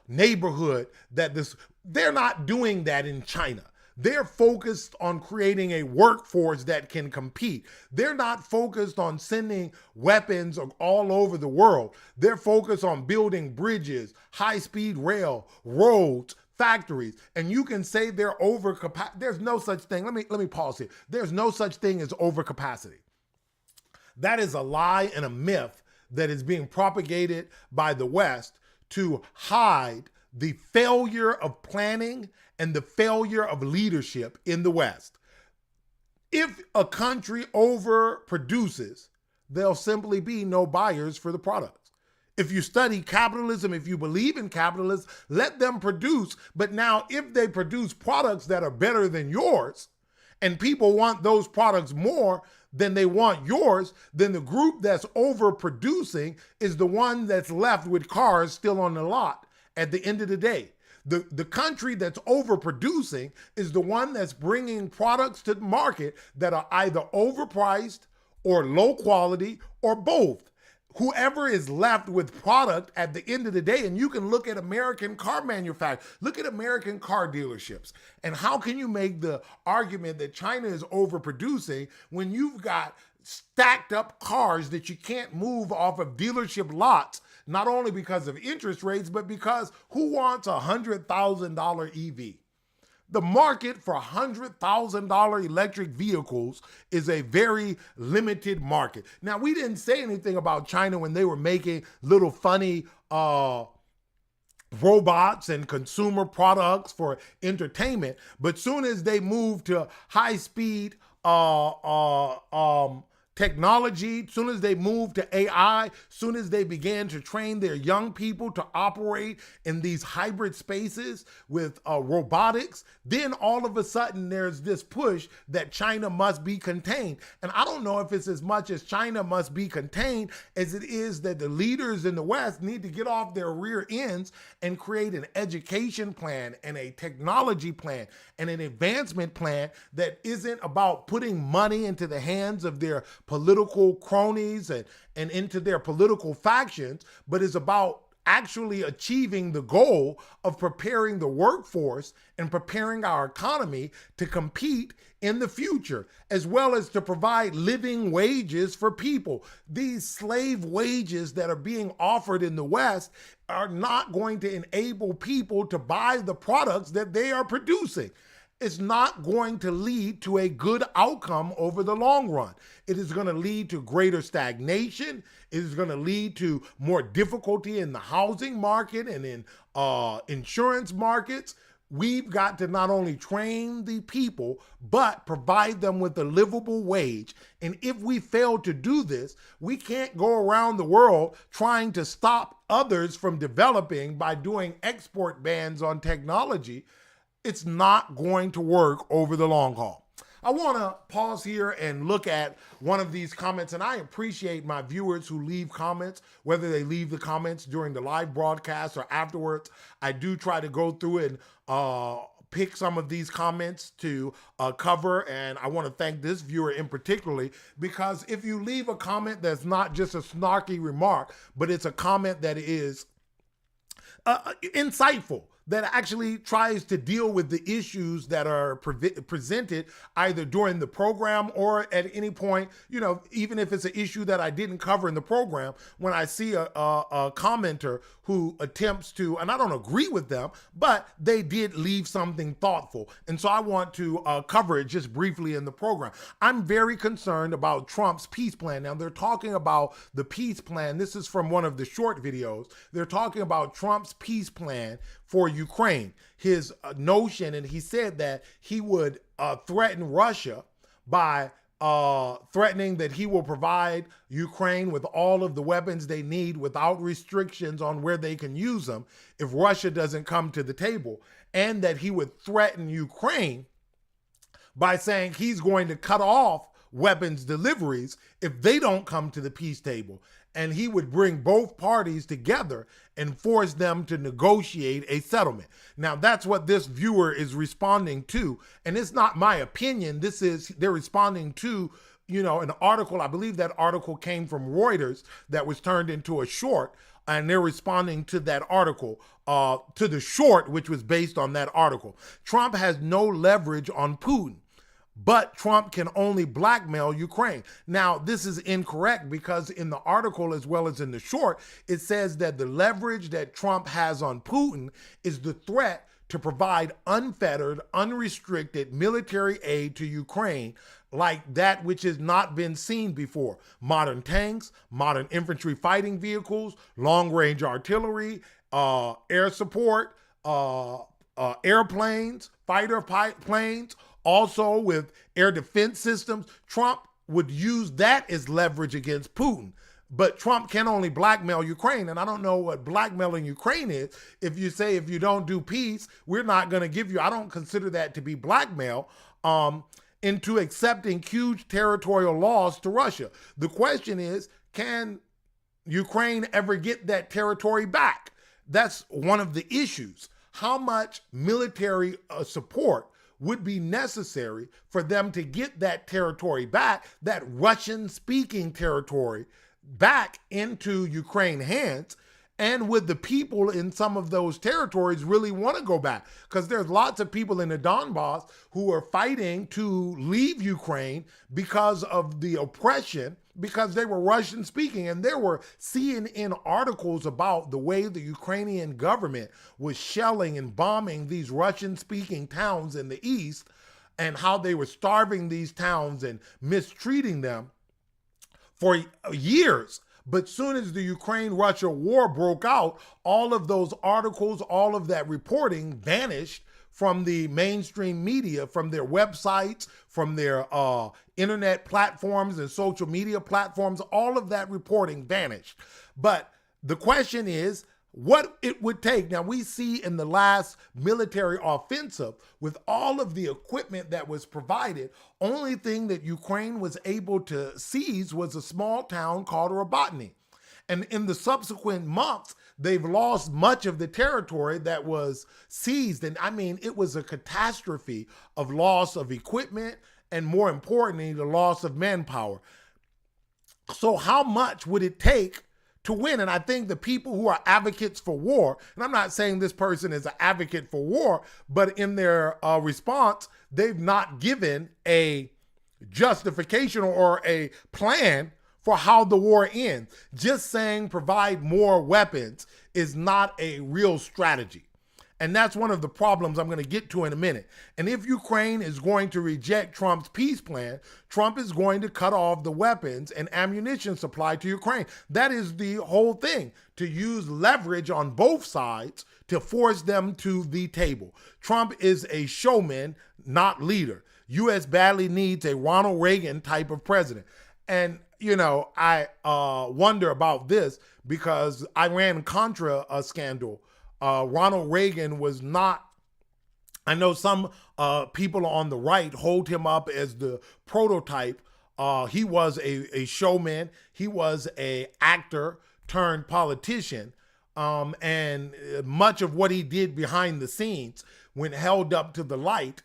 neighborhood that this. They're not doing that in China. They're focused on creating a workforce that can compete. They're not focused on sending weapons all over the world. They're focused on building bridges, high-speed rail, roads, factories. And you can say they're overcapacity. There's no such thing. Let me pause here. There's no such thing as overcapacity. That is a lie and a myth that is being propagated by the West to hide the failure of planning and the failure of leadership in the West. If a country overproduces, there'll simply be no buyers for the products. If you study capitalism, if you believe in capitalism, let them produce. But now if they produce products that are better than yours, and people want those products more than they want yours, then the group that's overproducing is the one that's left with cars still on the lot at the end of the day. The country that's overproducing is the one that's bringing products to the market that are either overpriced or low quality or both. Whoever is left with product at the end of the day, and you can look at American car manufacturers, look at American car dealerships, and how can you make the argument that China is overproducing when you've got stacked up cars that you can't move off of dealership lots, not only because of interest rates, but because who wants a $100,000 EV? The market for $100,000 electric vehicles is a very limited market. Now, we didn't say anything about China when they were making little funny robots and consumer products for entertainment, but soon as they moved to high-speed technology, soon as they moved to AI, soon as they began to train their young people to operate in these hybrid spaces with robotics, then all of a sudden there's this push that China must be contained. And I don't know if it's as much as China must be contained as it is that the leaders in the West need to get off their rear ends and create an education plan and a technology plan and an advancement plan that isn't about putting money into the hands of their political cronies and into their political factions, but is about actually achieving the goal of preparing the workforce and preparing our economy to compete in the future, as well as to provide living wages for people. These slave wages that are being offered in the West are not going to enable people to buy the products that they are producing. It's not going to lead to a good outcome over the long run. It is going to lead to greater stagnation. It is going to lead to more difficulty in the housing market and in insurance markets. We've got to not only train the people, but provide them with a livable wage. And if we fail to do this, we can't go around the world trying to stop others from developing by doing export bans on technology. It's not going to work over the long haul. I want to pause here and look at one of these comments, and I appreciate my viewers who leave comments, whether they leave the comments during the live broadcast or afterwards. I do try to go through and pick some of these comments to cover, and I want to thank this viewer in particularly, because if you leave a comment that's not just a snarky remark, but it's a comment that is insightful, that actually tries to deal with the issues that are presented either during the program or at any point, even if it's an issue that I didn't cover in the program, when I see a commenter who attempts to, and I don't agree with them, but they did leave something thoughtful. And so I want to cover it just briefly in the program. I'm very concerned about Trump's peace plan. Now, they're talking about the peace plan. This is from one of the short videos. They're talking about Trump's peace plan for Ukraine, his notion, and he said that he would threaten Russia by threatening that he will provide Ukraine with all of the weapons they need without restrictions on where they can use them if Russia doesn't come to the table, and that he would threaten Ukraine by saying he's going to cut off weapons deliveries if they don't come to the peace table. And he would bring both parties together and force them to negotiate a settlement. Now, that's what this viewer is responding to. And it's not my opinion. They're responding to, an article. I believe that article came from Reuters that was turned into a short. And they're responding to that article, to the short, which was based on that article. Trump has no leverage on Putin, but Trump can only blackmail Ukraine. Now, this is incorrect, because in the article as well as in the short, it says that the leverage that Trump has on Putin is the threat to provide unfettered, unrestricted military aid to Ukraine, like that which has not been seen before. Modern tanks, modern infantry fighting vehicles, long-range artillery, air support, airplanes, fighter planes, also with air defense systems. Trump would use that as leverage against Putin. But Trump can only blackmail Ukraine. And I don't know what blackmailing Ukraine is. If you say, if you don't do peace, we're not going to give you, I don't consider that to be blackmail, into accepting huge territorial loss to Russia. The question is, can Ukraine ever get that territory back? That's one of the issues. How much military support would be necessary for them to get that territory back, that Russian-speaking territory, back into Ukraine hands? And would the people in some of those territories really want to go back? Because there's lots of people in the Donbass who are fighting to leave Ukraine because of the oppression, because they were Russian speaking. And there were CNN articles about the way the Ukrainian government was shelling and bombing these Russian speaking towns in the east, and how they were starving these towns and mistreating them for years. But soon as the Ukraine-Russia war broke out, all of those articles, all of that reporting vanished from the mainstream media, from their websites, from their internet platforms and social media platforms. All of that reporting vanished. But the question is, what it would take. Now, we see in the last military offensive, with all of the equipment that was provided, only thing that Ukraine was able to seize was a small town called Robotny. And in the subsequent months, they've lost much of the territory that was seized. And I mean, it was a catastrophe of loss of equipment, and more importantly, the loss of manpower. So how much would it take to win? And I think the people who are advocates for war, and I'm not saying this person is an advocate for war, but in their response, they've not given a justification or a plan for how the war ends. Just saying provide more weapons is not a real strategy. And that's one of the problems I'm going to get to in a minute. And if Ukraine is going to reject Trump's peace plan, Trump is going to cut off the weapons and ammunition supply to Ukraine. That is the whole thing, to use leverage on both sides to force them to the table. Trump is a showman, not leader. U.S. badly needs a Ronald Reagan type of president. And, you know, I wonder about this because Iran-Contra scandal. Ronald Reagan was not, I know some people on the right hold him up as the prototype. He was a showman. He was an actor turned politician. and much of what he did behind the scenes, when held up to the light,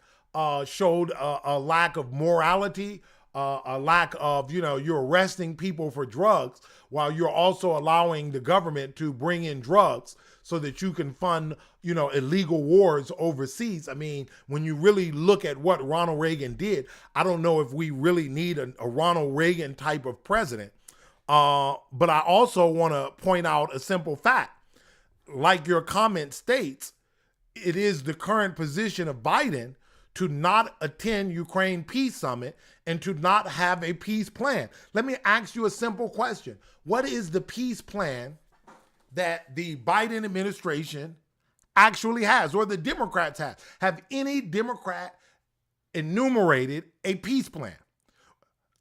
showed a lack of morality, a lack of, you're arresting people for drugs while you're also allowing the government to bring in drugs so that you can fund, illegal wars overseas. I mean, when you really look at what Ronald Reagan did, I don't know if we really need a Ronald Reagan type of president. But I also want to point out a simple fact. Like your comment states, it is the current position of Biden to not attend Ukraine peace summit and to not have a peace plan. Let me ask you a simple question. What is the peace plan that the Biden administration actually has, or the Democrats have? Have any Democrat enumerated a peace plan?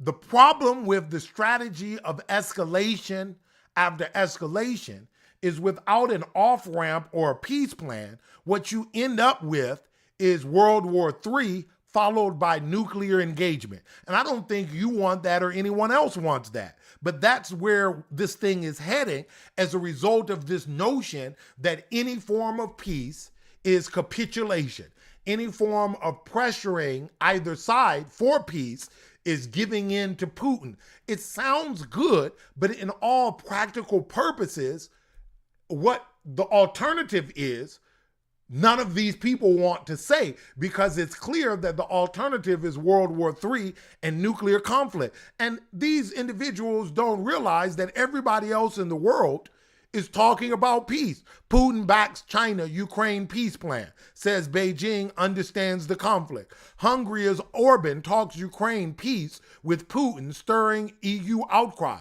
The problem with the strategy of escalation after escalation is without an off-ramp or a peace plan, what you end up with is World War III followed by nuclear engagement. And I don't think you want that or anyone else wants that. But that's where this thing is heading as a result of this notion that any form of peace is capitulation. Any form of pressuring either side for peace is giving in to Putin. It sounds good, but in all practical purposes, what the alternative is, none of these people want to say, because it's clear that the alternative is World War III and nuclear conflict. And these individuals don't realize that everybody else in the world is talking about peace. Putin backs China-Ukraine peace plan, says Beijing understands the conflict. Hungary's Orban talks Ukraine peace with Putin, stirring EU outcry.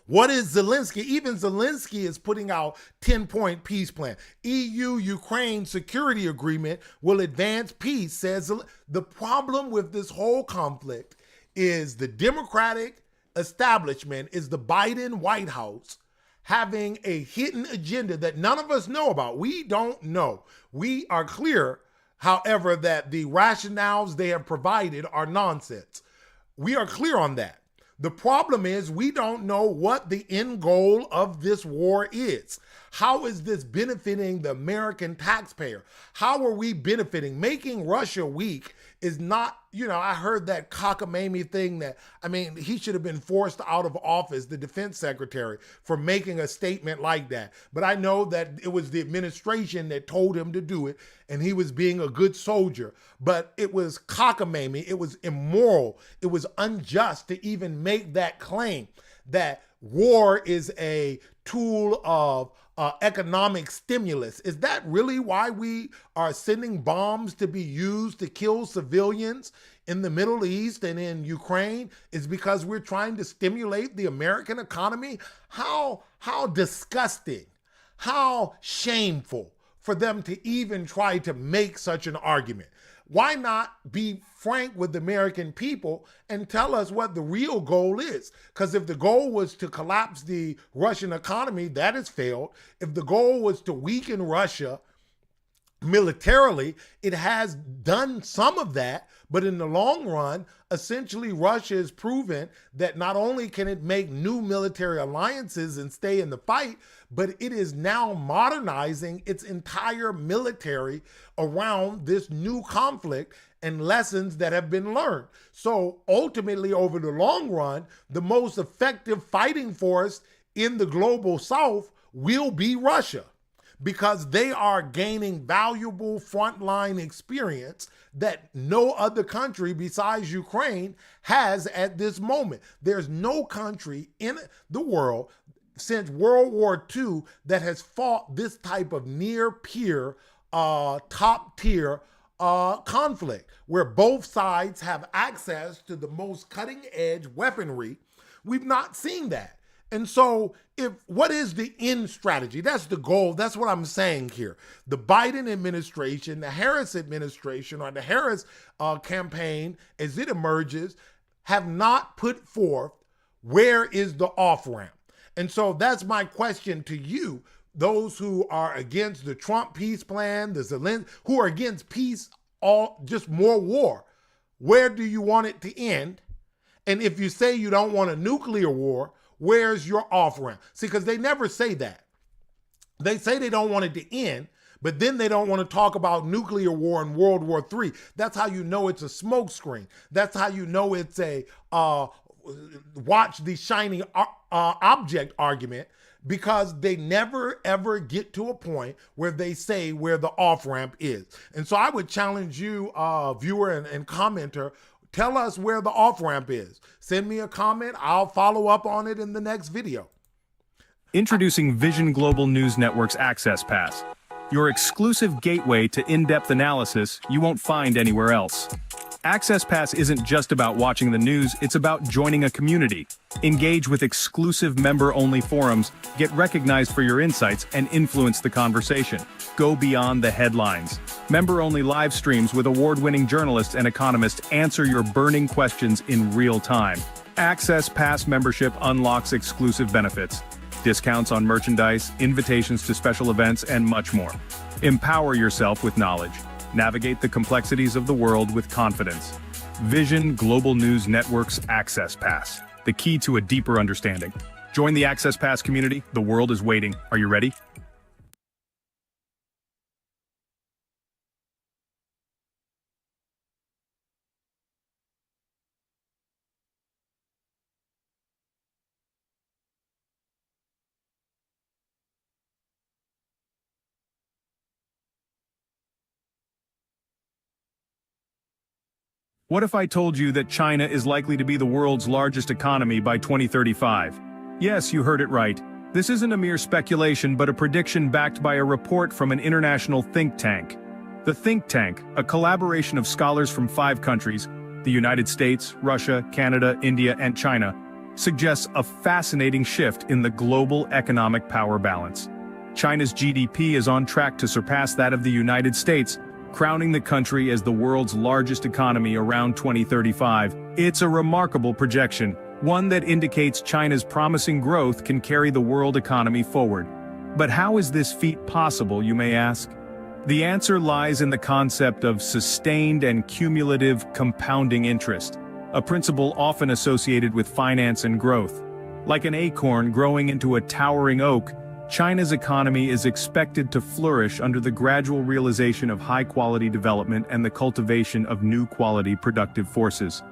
What is Zelensky? Even Zelensky is putting out 10-point peace plan. EU-Ukraine security agreement will advance peace, says the problem with this whole conflict is the Democratic establishment, is the Biden White House having a hidden agenda that none of us know about. We don't know. We are clear, however, that the rationales they have provided are nonsense. We are clear on that. The problem is we don't know what the end goal of this war is. How is this benefiting the American taxpayer? How are we benefiting? Making Russia weak is not, I heard that cockamamie thing that, he should have been forced out of office, the defense secretary, for making a statement like that. But I know that it was the administration that told him to do it, and he was being a good soldier. But it was cockamamie, it was immoral, it was unjust to even make that claim that war is a tool of economic stimulus. Is that really why we are sending bombs to be used to kill civilians in the Middle East and in Ukraine? Is because we're trying to stimulate the American economy? How disgusting, how shameful for them to even try to make such an argument. Why not be frank with the American people and tell us what the real goal is? Because if the goal was to collapse the Russian economy, that has failed. If the goal was to weaken Russia militarily, it has done some of that. But in the long run, essentially, Russia has proven that not only can it make new military alliances and stay in the fight, but it is now modernizing its entire military around this new conflict and lessons that have been learned. So ultimately, over the long run, the most effective fighting force in the global South will be Russia, because they are gaining valuable frontline experience that no other country besides Ukraine has at this moment. There's no country in the world since World War II that has fought this type of near-peer, top-tier conflict, where both sides have access to the most cutting-edge weaponry. We've not seen that. And so what is the end strategy? That's the goal. That's what I'm saying here. The Biden administration, the Harris administration, or the Harris campaign, as it emerges, have not put forth where is the off-ramp. And so that's my question to you, those who are against the Trump peace plan, who are against peace, just more war. Where do you want it to end? And if you say you don't want a nuclear war, where's your off-ramp? See, because they never say that. They say they don't want it to end, but then they don't want to talk about nuclear war and World War III. That's how you know it's a smokescreen. That's how you know it's a watch the shiny object argument, because they never ever get to a point where they say where the off-ramp is. And so I would challenge you, viewer and commenter, tell us where the off-ramp is. Send me a comment. I'll follow up on it in the next video. Introducing Vision Global News Network's Access Pass, your exclusive gateway to in-depth analysis you won't find anywhere else. Access Pass isn't just about watching the news, it's about joining a community. Engage with exclusive member-only forums, get recognized for your insights, and influence the conversation. Go beyond the headlines. Member-only live streams with award-winning journalists and economists answer your burning questions in real time. Access Pass membership unlocks exclusive benefits. Discounts on merchandise, invitations to special events, and much more. Empower yourself with knowledge. Navigate the complexities of the world with confidence. Vision Global News Network's Access Pass, the key to a deeper understanding. Join the Access Pass community. The world is waiting. Are you ready? What if I told you that China is likely to be the world's largest economy by 2035? Yes, you heard it right. This isn't a mere speculation but a prediction backed by a report from an international think tank. The think tank, a collaboration of scholars from 5 countries, the United States, Russia, Canada, India, and China, suggests a fascinating shift in the global economic power balance. China's GDP is on track to surpass that of the United States, crowning the country as the world's largest economy around 2035. It's a remarkable projection, one that indicates China's promising growth can carry the world economy forward. But how is this feat possible, you may ask? The answer lies in the concept of sustained and cumulative compounding interest, a principle often associated with finance and growth. Like an acorn growing into a towering oak, China's economy is expected to flourish under the gradual realization of high-quality development and the cultivation of new quality productive forces.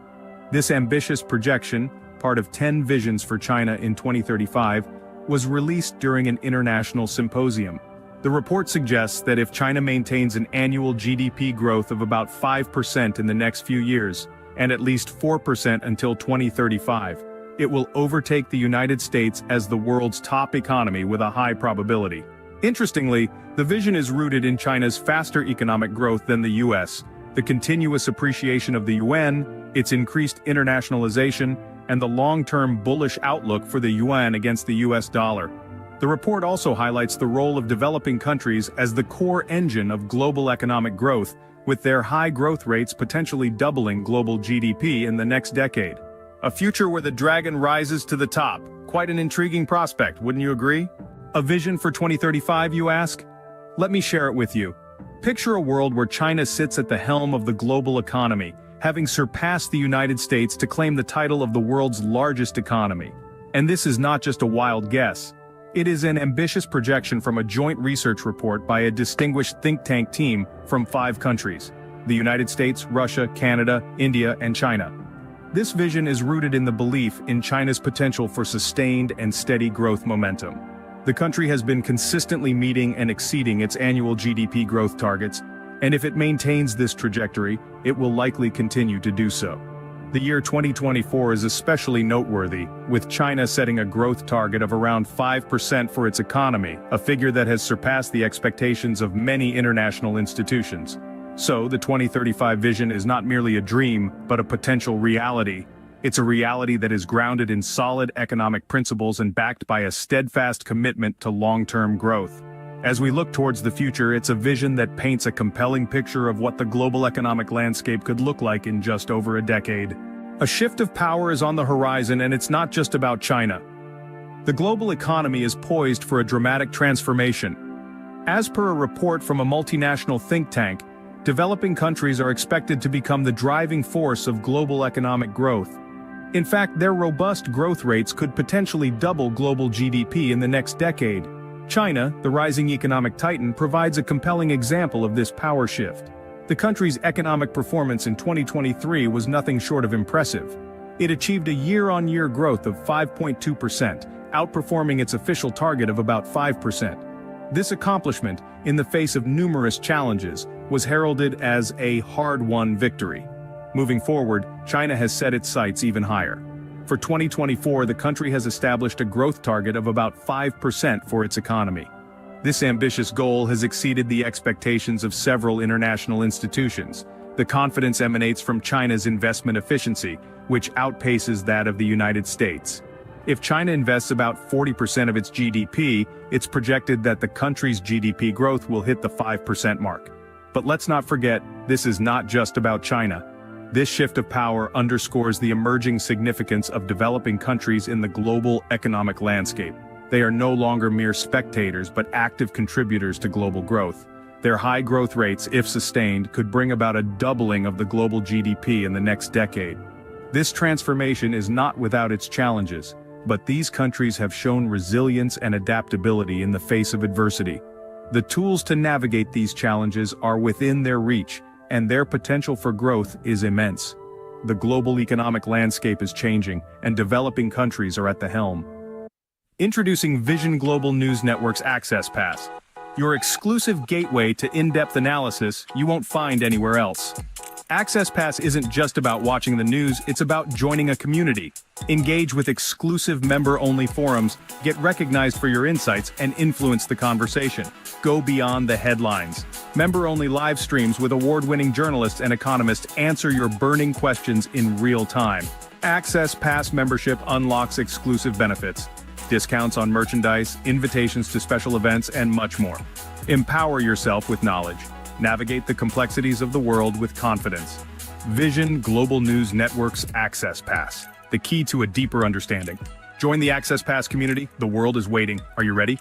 This ambitious projection, part of 10 visions for China in 2035, was released during an international symposium. The report suggests that if China maintains an annual GDP growth of about 5% in the next few years, and at least 4% until 2035, it will overtake the United States as the world's top economy with a high probability. Interestingly, the vision is rooted in China's faster economic growth than the US, the continuous appreciation of the yuan, its increased internationalization, and the long-term bullish outlook for the yuan against the US dollar. The report also highlights the role of developing countries as the core engine of global economic growth, with their high growth rates potentially doubling global GDP in the next decade. A future where the dragon rises to the top. Quite an intriguing prospect, wouldn't you agree? A vision for 2035, you ask? Let me share it with you. Picture a world where China sits at the helm of the global economy, having surpassed the United States to claim the title of the world's largest economy. And this is not just a wild guess. It is an ambitious projection from a joint research report by a distinguished think tank team from 5 countries: the United States, Russia, Canada, India, and China. This vision is rooted in the belief in China's potential for sustained and steady growth momentum. The country has been consistently meeting and exceeding its annual GDP growth targets, and if it maintains this trajectory, it will likely continue to do so. The year 2024 is especially noteworthy, with China setting a growth target of around 5% for its economy, a figure that has surpassed the expectations of many international institutions. So, the 2035 vision is not merely a dream, but a potential reality. It's a reality that is grounded in solid economic principles and backed by a steadfast commitment to long-term growth. As we look towards the future, it's a vision that paints a compelling picture of what the global economic landscape could look like in just over a decade. A shift of power is on the horizon, and it's not just about China. The global economy is poised for a dramatic transformation. As per a report from a multinational think tank, developing countries are expected to become the driving force of global economic growth. In fact, their robust growth rates could potentially double global GDP in the next decade. China, the rising economic titan, provides a compelling example of this power shift. The country's economic performance in 2023 was nothing short of impressive. It achieved a year-on-year growth of 5.2%, outperforming its official target of about 5%. This accomplishment, in the face of numerous challenges, was heralded as a hard-won victory. Moving forward, China has set its sights even higher. For 2024, the country has established a growth target of about 5% for its economy. This ambitious goal has exceeded the expectations of several international institutions. The confidence emanates from China's investment efficiency, which outpaces that of the United States. If China invests about 40% of its GDP, it's projected that the country's GDP growth will hit the 5% mark. But let's not forget, this is not just about China. This shift of power underscores the emerging significance of developing countries in the global economic landscape. They are no longer mere spectators but active contributors to global growth. Their high growth rates, if sustained, could bring about a doubling of the global GDP in the next decade. This transformation is not without its challenges, but these countries have shown resilience and adaptability in the face of adversity. The tools to navigate these challenges are within their reach, and their potential for growth is immense. The global economic landscape is changing, and developing countries are at the helm. Introducing Vision Global News Network's Access Pass, your exclusive gateway to in-depth analysis you won't find anywhere else. Access Pass isn't just about watching the news, it's about joining a community. Engage with exclusive member-only forums, get recognized for your insights, and influence the conversation. Go beyond the headlines. Member-only live streams with award-winning journalists and economists answer your burning questions in real time. Access Pass membership unlocks exclusive benefits, discounts on merchandise, invitations to special events, and much more. Empower yourself with knowledge. Navigate the complexities of the world with confidence. Vision Global News Network's Access Pass, the key to a deeper understanding. Join the Access Pass community. The world is waiting. Are you ready?